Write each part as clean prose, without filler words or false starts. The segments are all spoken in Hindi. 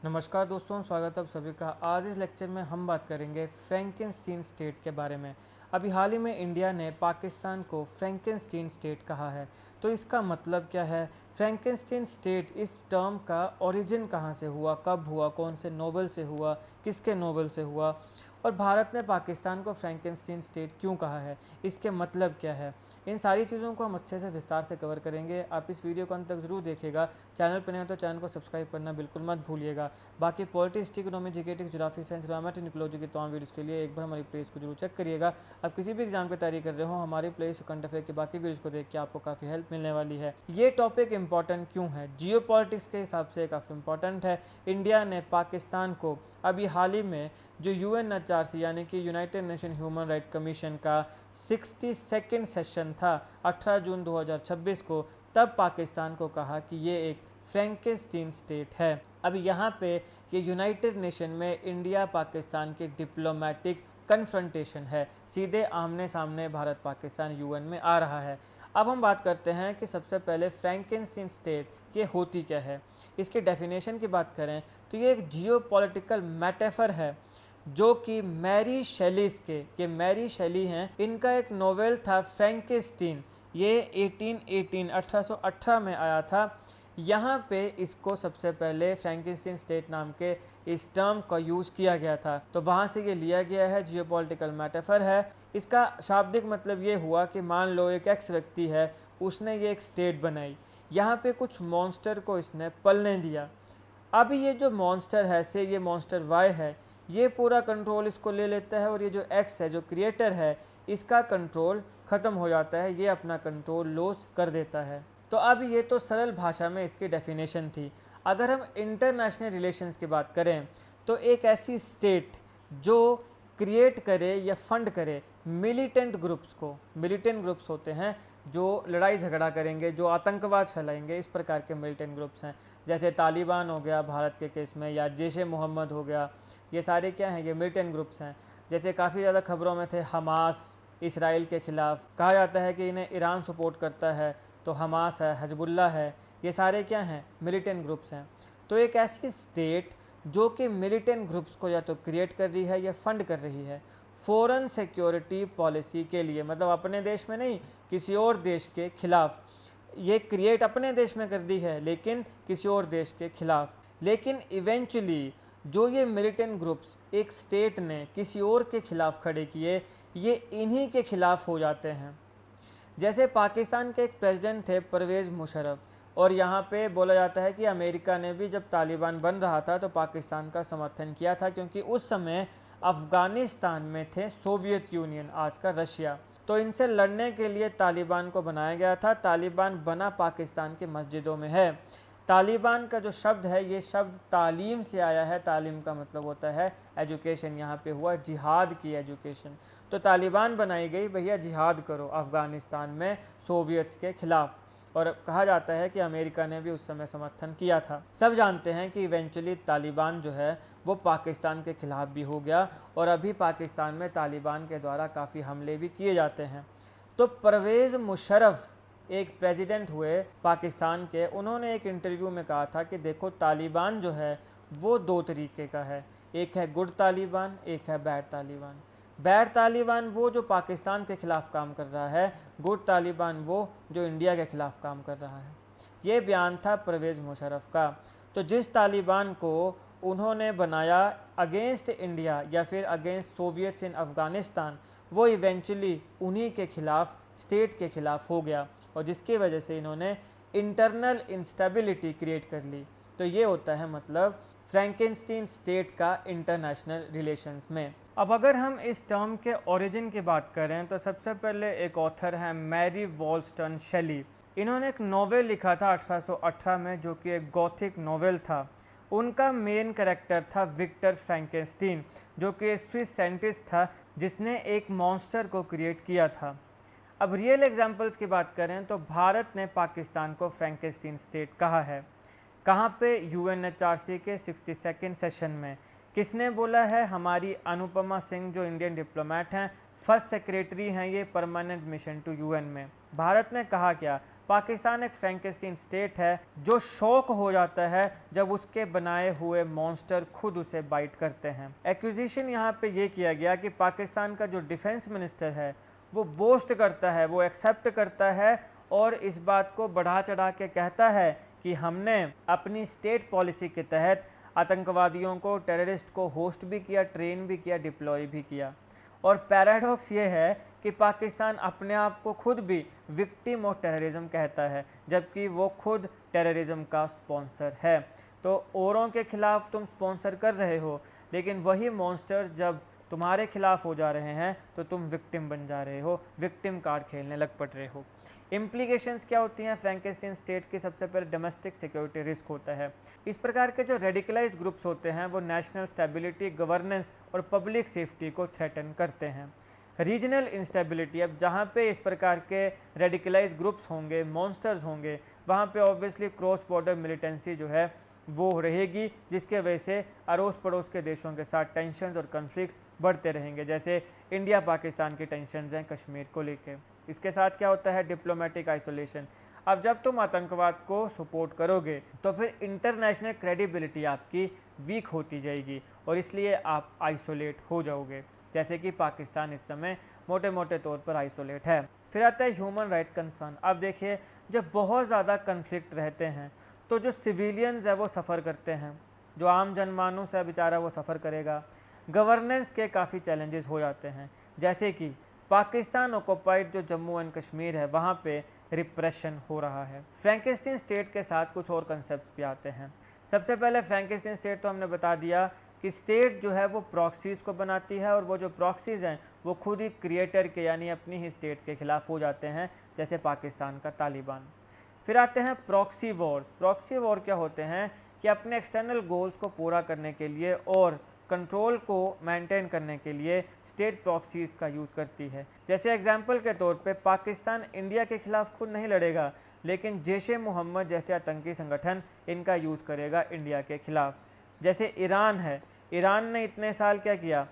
नमस्कार दोस्तों, स्वागत है आप सभी का। आज इस लेक्चर में हम बात करेंगे फ्रैंकेनस्टीन स्टेट के बारे में। अभी हाल ही में इंडिया ने पाकिस्तान को फ्रैंकेनस्टीन स्टेट कहा है, तो इसका मतलब क्या है? फ्रैंकेनस्टीन स्टेट इस टर्म का ओरिजिन कहाँ से हुआ, कब हुआ, कौन से नोवेल से हुआ, किसके नोवेल से हुआ, और भारत ने पाकिस्तान को फ्रैंकेनस्टीन स्टेट क्यों कहा है, इसके मतलब क्या है? इन सारी चीज़ों को हम अच्छे से विस्तार से कवर करेंगे। आप इस वीडियो को अंत तक जरूर देखिएगा। चैनल पर नहीं हो तो चैनल को सब्सक्राइब करना बिल्कुल मत भूलिएगा। बाकी पॉलिटिक्स, इकोनॉमी, जीकेटिक्स, ज्योग्राफी, साइंस, ग्रामर, इकोलॉजी के तमाम वीडियोस के लिए एक बार हमारी प्लेलिस्ट को जरूर चेक करिएगा। आप किसी भी एग्जाम की तैयारी कर रहे हो, हमारी प्लेलिस्ट करंट अफेयर की बाकी वीडियोस को देख के आपको काफ़ी हेल्प मिलने वाली है। ये टॉपिक इंपॉर्टेंट क्यों है? जियो पॉलिटिक्स के हिसाब से काफ़ी इंपॉर्टेंट है। इंडिया ने पाकिस्तान को अभी हाल ही में जो यूएनएचआरसी यानी कि United nation human right commission का 62nd सेशन था 18 जून 2026 को, तब पाकिस्तान को कहा कि ये एक फ्रैंकेनस्टीन स्टेट है। अब यहाँ पे ये यूनाइटेड नेशन में इंडिया पाकिस्तान की डिप्लोमेटिक कन्फ्रंटेशन है, सीधे आमने सामने भारत पाकिस्तान यूएन में आ रहा है। अब हम बात करते हैं कि सबसे पहले फ्रैंकेनस्टीन स्टेट ये होती क्या है। इसके डेफिनेशन की बात करें तो ये एक जियोपॉलिटिकल मेटाफर है जो कि मैरी शेलीज के, ये मैरी शेली हैं, इनका एक नोवेल था फ्रैंकेनस्टीन। ये 1818 में आया था। यहाँ पे इसको सबसे पहले फ्रैंकेनस्टीन स्टेट नाम के इस टर्म का यूज़ किया गया था, तो वहाँ से ये लिया गया है, जियोपॉलिटिकल मेटाफर है। इसका शाब्दिक मतलब ये हुआ कि मान लो एक एक्स व्यक्ति है, उसने ये एक स्टेट बनाई, यहाँ पे कुछ मॉन्स्टर को इसने पलने दिया। अब ये जो मॉन्स्टर है से ये मॉन्स्टर वाई है, ये पूरा कंट्रोल इसको ले लेता है, और ये जो एक्स है जो क्रिएटर है, इसका कंट्रोल ख़त्म हो जाता है, ये अपना कंट्रोल लॉस कर देता है। तो अब ये तो सरल भाषा में इसकी डेफिनेशन थी। अगर हम इंटरनेशनल रिलेशंस की बात करें तो एक ऐसी स्टेट जो क्रिएट करे या फंड करे मिलिटेंट ग्रुप्स को, मिलिटेंट ग्रुप्स होते हैं जो लड़ाई झगड़ा करेंगे, जो आतंकवाद फैलाएंगे, इस प्रकार के मिलिटेंट ग्रुप्स हैं। जैसे तालिबान हो गया भारत के केस में, या जैश मोहम्मद हो गया, ये सारे क्या हैं? ये मिलिटेंट ग्रुप्स हैं। जैसे काफ़ी ज़्यादा खबरों में थे हमास, इसराइल के ख़िलाफ़ कहा जाता है कि इन्हें ईरान सपोर्ट करता है, तो हमास है, हजबुल्ला है, ये सारे क्या हैं? मिलिटेंट ग्रुप्स हैं। तो एक ऐसी स्टेट जो कि मिलिटेंट ग्रुप्स को या तो क्रिएट कर रही है या फंड कर रही है फॉरेन सिक्योरिटी पॉलिसी के लिए, मतलब अपने देश में नहीं, किसी और देश के खिलाफ। ये क्रिएट अपने देश में कर रही है लेकिन किसी और देश के खिलाफ। लेकिन इवेंचुअली जो ये मिलिटेंट ग्रुप्स एक स्टेट ने किसी और के खिलाफ खड़े किए, ये इन्हीं के खिलाफ हो जाते हैं। जैसे पाकिस्तान के एक प्रेसिडेंट थे परवेज़ मुशर्रफ, और यहाँ पे बोला जाता है कि अमेरिका ने भी जब तालिबान बन रहा था तो पाकिस्तान का समर्थन किया था, क्योंकि उस समय अफ़गानिस्तान में थे सोवियत यूनियन, आज का रशिया। तो इनसे लड़ने के लिए तालिबान को बनाया गया था। तालिबान बना पाकिस्तान की मस्जिदों में है। तालिबान का जो शब्द है, ये शब्द तालीम से आया है। तालीम का मतलब होता है एजुकेशन, यहाँ पे हुआ जिहाद की एजुकेशन। तो तालिबान बनाई गई, भैया जिहाद करो अफ़गानिस्तान में सोवियट्स के खिलाफ। और कहा जाता है कि अमेरिका ने भी उस समय समर्थन किया था। सब जानते हैं कि इवेंचुअली तालिबान जो है वो पाकिस्तान के खिलाफ भी हो गया, और अभी पाकिस्तान में तालिबान के द्वारा काफ़ी हमले भी किए जाते हैं। तो परवेज़ मुशर्रफ एक प्रेसिडेंट हुए पाकिस्तान के, उन्होंने एक इंटरव्यू में कहा था कि देखो तालिबान जो है वो दो तरीके का है, एक है गुड तालिबान, एक है बैड तालिबान। बैड तालिबान वो जो पाकिस्तान के ख़िलाफ़ काम कर रहा है, गुड तालिबान वो जो इंडिया के ख़िलाफ़ काम कर रहा है। ये बयान था परवेज़ मुशर्रफ का। तो जिस तालिबान को उन्होंने बनाया अगेंस्ट इंडिया या फिर अगेंस्ट सोवियट्स इन अफ़गानिस्तान, वो इवेंचुअली उन्हीं के ख़िलाफ़, स्टेट के ख़िलाफ़ हो गया, और जिसकी वजह से इन्होंने इंटरनल इंस्टेबिलिटी क्रिएट कर ली। तो ये होता है मतलब फ्रैंकेनस्टीन स्टेट का इंटरनेशनल रिलेशंस में। अब अगर हम इस टर्म के ओरिजिन की बात करें तो सबसे पहले एक ऑथर है मैरी वॉल्स्टन शेली। इन्होंने एक नोवेल लिखा था 1818 में, जो कि एक गॉथिक नोवेल था। उनका मेन कैरेक्टर था विक्टर फ्रैंकेनस्टीन, जो कि स्विस साइंटिस्ट था जिसने एक मॉन्स्टर को क्रिएट किया था। अब रियल एग्जांपल्स की बात करें तो भारत ने पाकिस्तान को फ्रैंकेनस्टीन स्टेट कहा है। कहाँ पे? यूएनएचआरसी के 62nd सेशन में। किसने बोला है? हमारी अनुपमा सिंह, जो इंडियन डिप्लोमेट हैं, फर्स्ट सेक्रेटरी हैं ये परमानेंट मिशन टू यूएन में। भारत ने कहा क्या? पाकिस्तान एक फ्रैंकेस्टीन स्टेट है जो शॉक हो जाता है जब उसके बनाए हुए मॉन्स्टर खुद उसे बाइट करते हैं। एक्विजिशन यहाँ पे ये किया गया कि पाकिस्तान का जो डिफेंस मिनिस्टर है वो बोस्ट करता है, वो एक्सेप्ट करता है और इस बात को बढ़ा चढ़ा के कहता है कि हमने अपनी स्टेट पॉलिसी के तहत आतंकवादियों को, टेररिस्ट को होस्ट भी किया, ट्रेन भी किया, डिप्लॉय भी किया। और पैराडॉक्स ये है कि पाकिस्तान अपने आप को खुद भी विक्टिम ऑफ टेररिज्म कहता है, जबकि वो खुद टेररिज्म का स्पॉन्सर है। तो औरों के खिलाफ तुम स्पॉन्सर कर रहे हो, लेकिन वही मॉन्स्टर जब तुम्हारे खिलाफ हो जा रहे हैं तो तुम विक्टिम बन जा रहे हो, विक्टिम कार्ड खेलने लग पड़ रहे हो। इम्प्लीकेशंस क्या होती हैं फ्रैंकेस्टीन स्टेट की? सबसे पहले डोमेस्टिक सिक्योरिटी रिस्क होता है। इस प्रकार के जो रेडिकलाइज्ड ग्रुप्स होते हैं वो नेशनल स्टेबिलिटी, गवर्नेंस और पब्लिक सेफ्टी को थ्रेटन करते हैं। रीजनल इंस्टेबिलिटी, अब जहाँ पे इस प्रकार के रेडिकलाइज्ड ग्रुप्स होंगे, मॉन्स्टर्स होंगे, वहाँ पे ऑब्वियसली क्रॉस बॉर्डर मिलिटेंसी जो है वो रहेगी, जिसके वजह से अड़ोस पड़ोस के देशों के साथ टेंशन्स और कन्फ्लिक्ट्स बढ़ते रहेंगे, जैसे इंडिया पाकिस्तान की टेंशन्स हैं कश्मीर को लेके। इसके साथ क्या होता है? Diplomatic isolation. अब जब तुम आतंकवाद को सपोर्ट करोगे तो फिर इंटरनेशनल क्रेडिबिलिटी आपकी वीक होती जाएगी और इसलिए आप आइसोलेट हो जाओगे, जैसे कि पाकिस्तान इस समय मोटे मोटे तौर पर आइसोलेट है। फिर आता है ह्यूमन राइट कंसर्न। अब देखिए, जब बहुत ज़्यादा कन्फ्लिक्ट रहते हैं तो जो सिविलियंस है वो सफ़र करते हैं, जो आम जनमानस है बेचारा वो सफ़र करेगा। गवर्नेंस के काफ़ी चैलेंजेस हो जाते हैं, जैसे कि पाकिस्तान ऑक्युपाइड जो जम्मू एंड कश्मीर है वहाँ पे रिप्रेशन हो रहा है। फ्रैंकेस्टीन स्टेट के साथ कुछ और कंसेप्ट भी आते हैं। सबसे पहले फ्रैंकेस्टीन स्टेट तो हमने बता दिया कि स्टेट जो है वो प्रॉक्सीज़ को बनाती है और वो जो प्रॉक्सीज़ हैं वो खुद ही क्रिएटर के यानी अपनी ही स्टेट के खिलाफ हो जाते हैं, जैसे पाकिस्तान का तालिबान। फिर आते हैं प्रॉक्सी वॉर्स। प्रॉक्सी वॉर क्या होते हैं कि अपने एक्सटर्नल गोल्स को पूरा करने के लिए और कंट्रोल को मेंटेन करने के लिए स्टेट प्रॉक्सीज़ का यूज़ करती है। जैसे एग्जांपल के तौर पे पाकिस्तान इंडिया के खिलाफ खुद नहीं लड़ेगा, लेकिन जैश-ए मोहम्मद जैसे आतंकी संगठन इनका यूज़ करेगा इंडिया के खिलाफ। जैसे ईरान है, ईरान ने इतने साल क्या किया,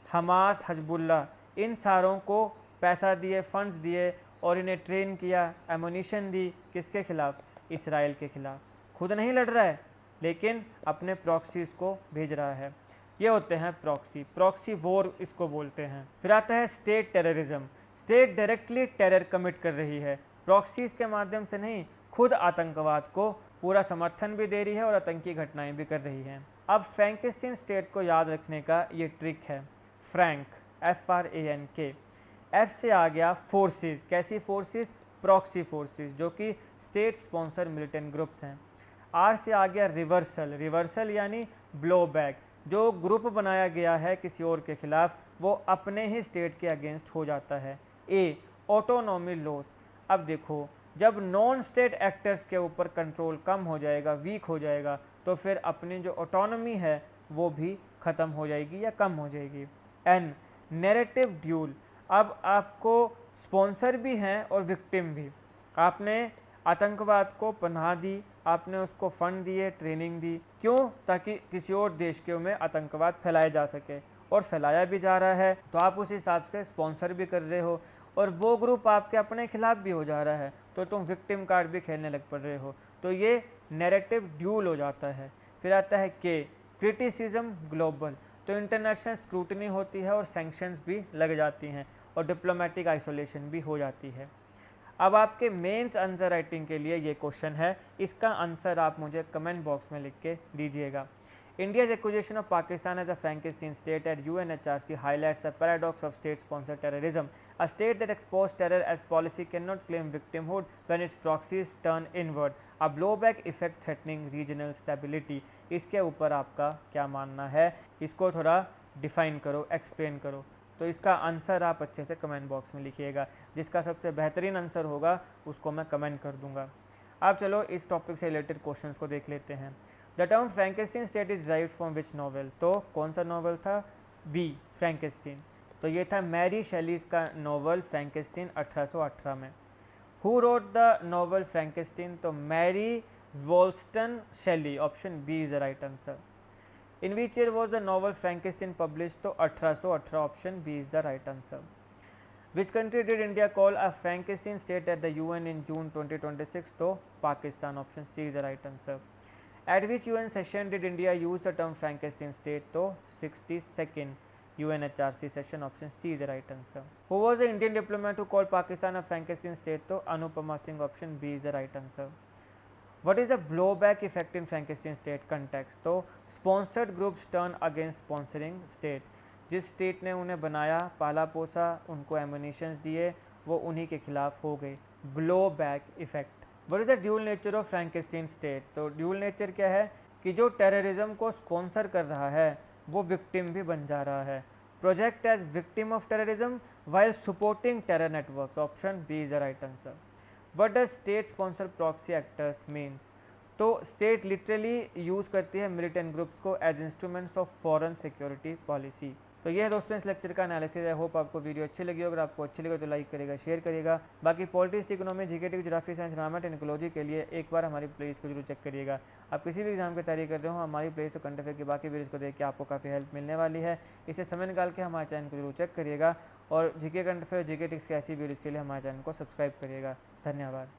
हमास, हजबुल्ला, इन सारों को पैसा दिए, फंड्स दिए और इन्हें ट्रेन किया, एमुनिशन दी, किसके खिलाफ? इसराइल के खिलाफ। खुद नहीं लड़ रहा है लेकिन अपने प्रॉक्सीज़ को भेज रहा है। ये होते हैं प्रॉक्सी, प्रॉक्सी वॉर इसको बोलते हैं। फिर आता है state terrorism. State directly terror commit कर रही है, प्रॉक्सीज़ के माध्यम से नहीं, खुद आतंकवाद को पूरा समर्थन भी दे रही है और आतंकी घटनाएं भी कर रही हैं। अब फ्रैंकेस्टीन स्टेट को याद रखने का ये ट्रिक है, फ्रैंक, FRANK। F से आ गया फोर्सेस। कैसी फोर्सेस? प्रॉक्सी फोर्सेस, जो कि स्टेट स्पॉन्सर मिलिटेंट ग्रुप्स हैं। R से आ गया रिवर्सल। रिवर्सल यानी ब्लो बैक, जो ग्रुप बनाया गया है किसी और के खिलाफ वो अपने ही स्टेट के अगेंस्ट हो जाता है। A autonomy loss. अब देखो, जब नॉन स्टेट एक्टर्स के ऊपर कंट्रोल कम हो जाएगा, वीक हो जाएगा, तो फिर अपनी जो ऑटोनॉमी है वो भी ख़त्म हो जाएगी या कम हो जाएगी। N narrative dual. अब आपको स्पॉन्सर भी हैं और विक्टिम भी। आपने आतंकवाद को पनाह दी, आपने उसको फ़ंड दिए, ट्रेनिंग दी, क्यों? ताकि किसी और देश के में आतंकवाद फैलाया जा सके, और फैलाया भी जा रहा है तो आप उस हिसाब से स्पॉन्सर भी कर रहे हो और वो ग्रुप आपके अपने खिलाफ भी हो जा रहा है तो तुम विक्टिम कार्ड भी खेलने लग पड़ रहे हो। तो ये नैरेटिव ड्यूल हो जाता है। फिर आता है के क्रिटिसिज्म ग्लोबल। तो इंटरनेशनल स्क्रूटनी होती है और सैंक्शंस भी लग जाती हैं और डिप्लोमेटिक आइसोलेशन भी हो जाती है। अब आपके मेंस आंसर राइटिंग के लिए ये क्वेश्चन है, इसका आंसर आप मुझे कमेंट बॉक्स में लिख के दीजिएगा। India's acquisition of Pakistan as a Frankenstein state at UNHRC highlights the paradox of state-sponsored terrorism. A state that exports terror as policy cannot claim victimhood when its proxies turn inward. A blowback effect threatening regional stability. इसके ऊपर आपका क्या मानना है? इसको थोड़ा डिफाइन करो, एक्सप्लेन करो। तो इसका आंसर आप अच्छे से कमेंट बॉक्स में लिखिएगा। जिसका सबसे बेहतरीन आंसर होगा उसको मैं कमेंट कर दूंगा। अब चलो इस टॉपिक से रिलेटेड क्वेश्चंस को देख लेते हैं। The term Frankenstein state is right from which novel? तो कौन सा नॉवेल था? B, Frankenstein. तो ये था मैरी शेलीज का नॉवल फ्रैंकेस्टीन 1818 में। Who wrote the novel Frankenstein? तो Mary Wollstonecraft Shelley, option B is the right answer. In which year was the novel Frankenstein publish? तो 1818, option B is the right answer. Which country did India call a Frankenstein state at the UN in June 2026? तो Pakistan, option C is the right answer. At which UN session did India use the term Frankenstein state? तो 62nd UNHRC session, option C is the right answer. Who was the Indian diplomat who called Pakistan a Frankenstein state? तो Anupama Singh, option B is the right answer. What is the blowback effect in Frankenstein state context? तो sponsored groups turn against sponsoring state. जिस स्टेट ने उन्हें बनाया, पाला पोसा, उनको एमुनिशंस दिए, वो उन्हीं के खिलाफ हो गए। Blow back effect. What is the dual nature of Frankenstein state? तो ड्यूल नेचर क्या है कि जो टेररिज्म को स्पॉन्सर कर रहा है वो विक्टिम भी बन जा रहा है। Project as victim of terrorism while supporting terror networks, option B is the right answer. What does state sponsor proxy actors means? तो स्टेट लिटरली यूज़ करती है मिलिटेंट ग्रुप्स को as instruments of foreign security policy. तो ये है दोस्तों इस लेक्चर का एनालिसिस। आई होप आपको वीडियो अच्छी लगी। अगर आपको अच्छी लगे तो लाइक करेगा, शेयर करिएगा। बाकी politics, economy, GK, geography, science, environment and ecology के लिए एक बार हमारी प्लेलिस्ट को जरूर चेक करिएगा। आप किसी भी एग्जाम की तैयारी कर रहे हो, हमारी प्लेलिस्ट और करंट अफेयर की बाकी वीडियोज़ को देख के आपको काफ़ी हेल्प मिलने वाली है। इसे समय निकाल के हमारे चैनल को जरूर चेक करिएगा और GK, current affair, GK tricks की ऐसी वीडियोज़ के लिए हमारे चैनल को सब्सक्राइब करिएगा। धन्यवाद।